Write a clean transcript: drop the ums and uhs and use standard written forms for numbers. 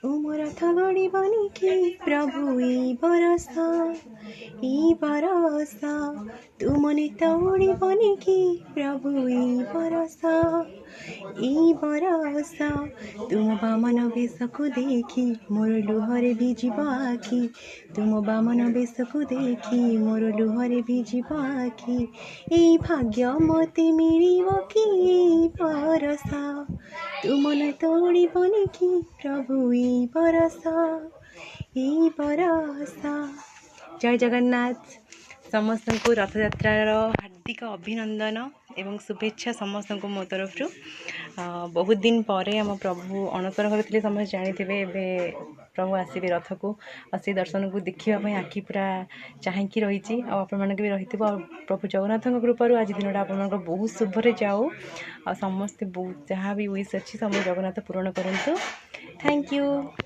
तुम रथ गड़ी बनी कि प्रभु ई बरसा तुम नित उड़ी बनी कि प्रभु ई बरसा तुम बामन बेश को देखी मोर लुहरे भिजिब आखि तुम बामन बेश को देखी मोर लुहरे भिजिब आखि एई भाग्य मते मिलिब कि एई बरसा तुम न तोड़िबनि कि प्रभु ई बरसा। जय जगन्नाथ। समस्त को रथयात्रार हार्दिक अभिनंदन एवं शुभेच्छा समस्त को मो तरफ। बहुत दिन पर आम प्रभु अणसर घर थे समस्त जानी प्रभु आसवे रथ को से दर्शन को देखापी आखि पूरा चाहिए रही आपण मानक भी रही प्रभु जगन्नाथ कृपा आज दिन आप बहुत शुभरे जाओ समस्ते बहुत जहाँ भी विश अच्छी सब जगन्नाथ पूरण करूँ। Thank you.